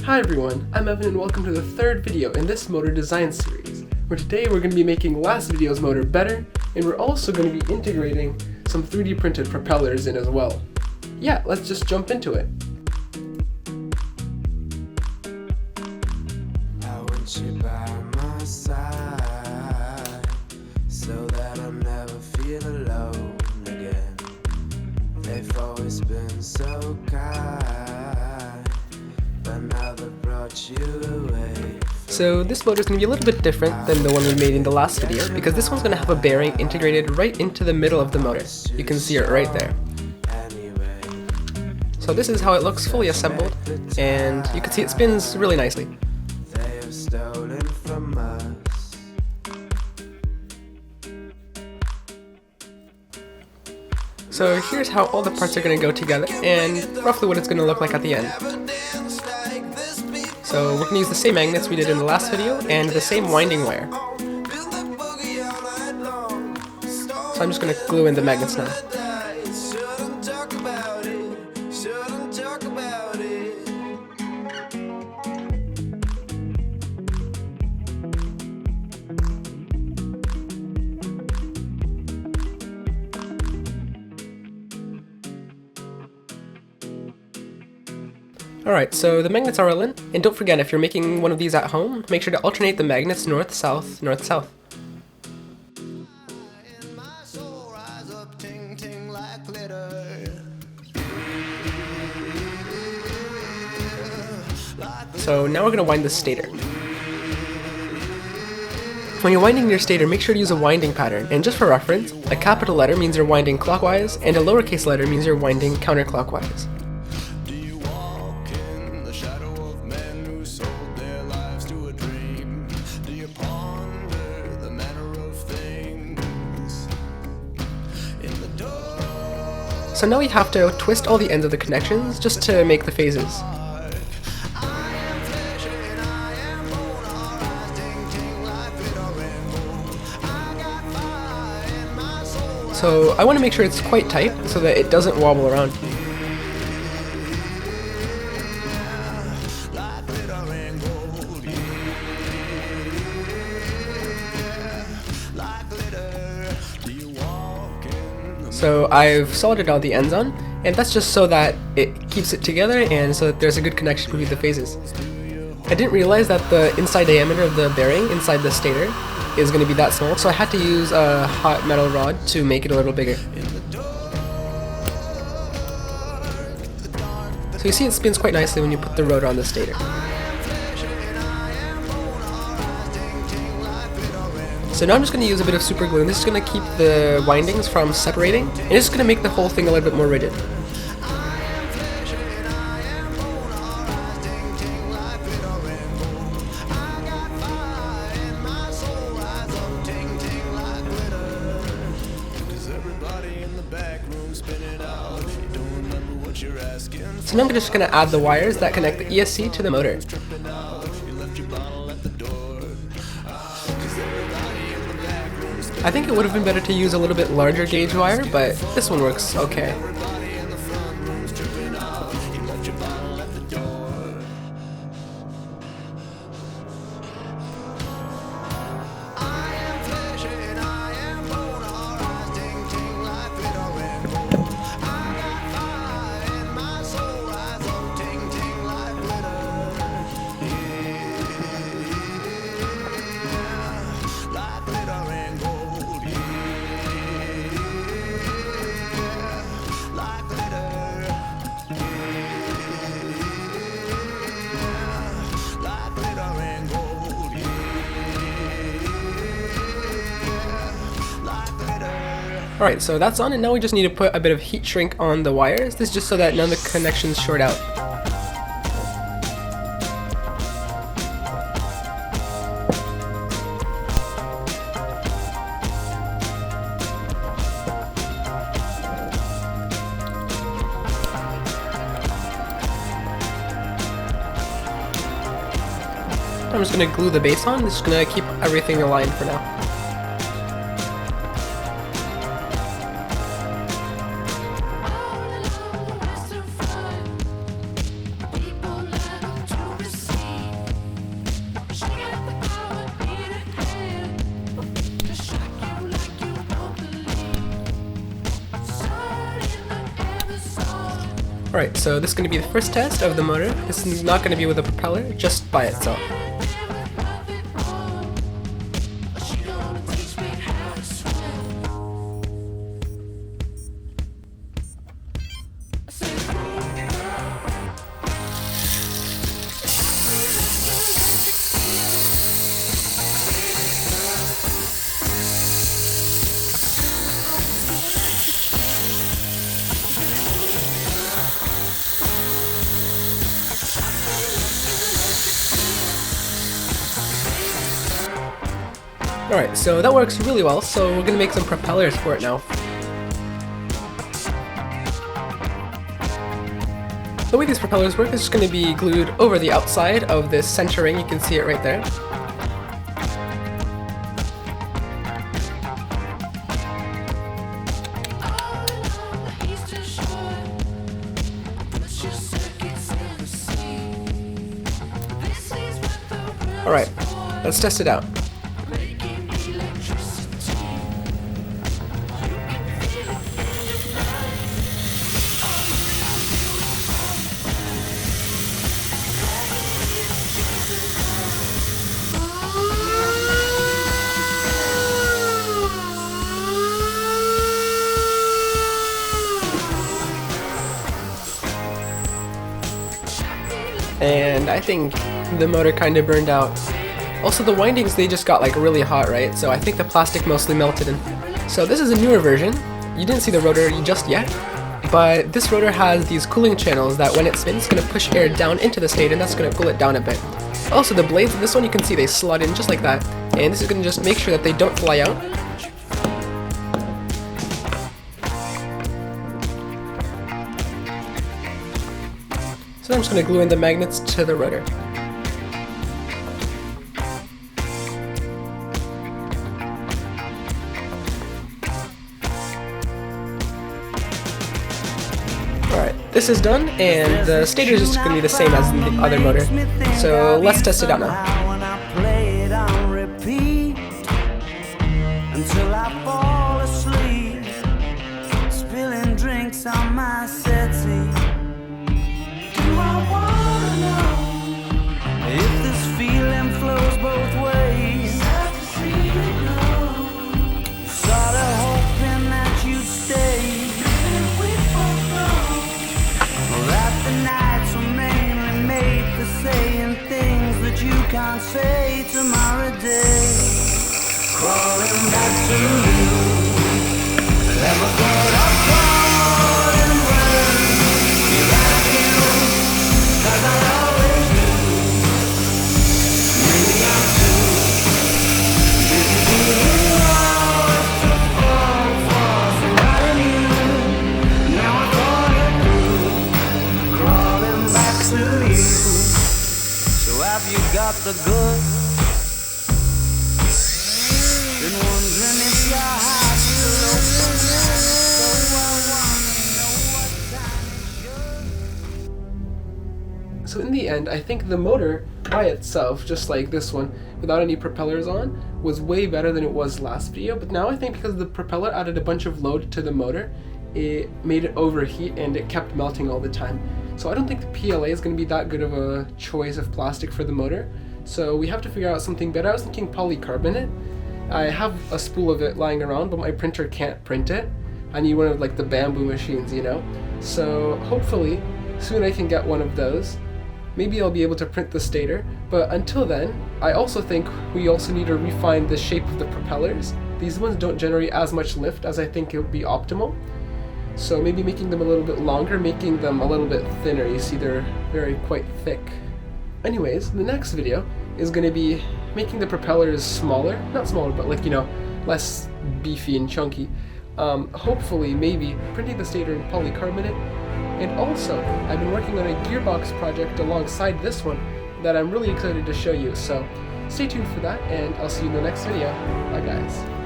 Hi everyone, I'm Evan and welcome to the third video in this motor design series, where today we're going to be making last video's motor better, and we're also going to be integrating some 3D printed propellers in as well. Yeah, let's just jump into it. I want you by my side, so that I'll never feel alone again. They've always been so kind, but now they've brought you away. So this motor is going to be a little bit different than the one we made in the last video, because this one's going to have a bearing integrated right into the middle of the motor. You can see it right there. So this is how it looks fully assembled, and you can see it spins really nicely. They have stolen from us. So here's how all the parts are going to go together, and roughly what it's going to look like at the end. So we're going to use the same magnets we did in the last video, and the same winding wire. So I'm just going to glue in the magnets now. Alright, so the magnets are all in, and don't forget, if you're making one of these at home, make sure to alternate the magnets north-south, north-south. So now we're going to wind the stator. When you're winding your stator, make sure to use a winding pattern, and just for reference, a capital letter means you're winding clockwise, and a lowercase letter means you're winding counterclockwise. So now we have to twist all the ends of the connections just to make the phases. So I want to make sure it's quite tight so that it doesn't wobble around. So I've soldered all the ends on, and that's just so that it keeps it together and so that there's a good connection between the phases. I didn't realize that the inside diameter of the bearing inside the stator is going to be that small, so I had to use a hot metal rod to make it a little bigger. So you see it spins quite nicely when you put the rotor on the stator. So now I'm just going to use a bit of super glue, and this is going to keep the windings from separating, and it's just going to make the whole thing a little bit more rigid. So now I'm just going to add the wires that connect the ESC to the motor. I think it would have been better to use a little bit larger gauge wire, but this one works okay. Alright, so that's on, and now we just need to put a bit of heat shrink on the wires. This is just so that none of the connections short out. I'm just going to glue the base on. This is going to keep everything aligned for now. Alright, so this is going to be the first test of the motor. This is not going to be with a propeller, just by itself. Alright, so that works really well, so we're going to make some propellers for it now. The way these propellers work is just going to be glued over the outside of this center ring. You can see it right there. Alright, let's test it out. And I think the motor kind of burned out. Also the windings, they just got like really hot, right? So I think the plastic mostly melted in. So this is a newer version. You didn't see the rotor just yet, but this rotor has these cooling channels that when it spins, it's going to push air down into the stator, and that's going to cool it down a bit. Also the blades of this one, you can see they slot in just like that, and this is going to just make sure that they don't fly out. So I'm just going to glue in the magnets to the rotor. Alright, this is done, and the stator is just going to be the same as the other motor. So let's test it out now. Until I fall asleep, spilling drinks on my settee. Do I wanna know if this feeling flows both ways? Sad to see you go. Sorta hoping that you'd stay. If we both know that the nights were mainly made for saying things that you can't say tomorrow day. Crawling back to you, never got up falling when you like you, 'cause I always knew. Maybe I'm too busy being lost to fall for somebody new. Now I thought it through, crawling back to you. So have you got the goods? Been wondering if your heart's still open, so I wanna know what time it should. So in the end, I think the motor by itself, just like this one, without any propellers on, was way better than it was last video. But now I think because the propeller added a bunch of load to the motor, it made it overheat and it kept melting all the time. So I don't think the PLA is going to be that good of a choice of plastic for the motor. So we have to figure out something better. I was thinking polycarbonate. I have a spool of it lying around, but my printer can't print it. I need one of like the bamboo machines, you know? So hopefully soon I can get one of those. Maybe I'll be able to print the stator, but until then, I also think we also need to refine the shape of the propellers. These ones don't generate as much lift as I think it would be optimal. So maybe making them a little bit longer, making them a little bit thinner. You see they're quite thick. Anyways, the next video is going to be making the propellers smaller. Not smaller, but like, you know, less beefy and chunky. Hopefully, maybe printing the stator in polycarbonate. And also, I've been working on a gearbox project alongside this one that I'm really excited to show you. So stay tuned for that, and I'll see you in the next video. Bye guys.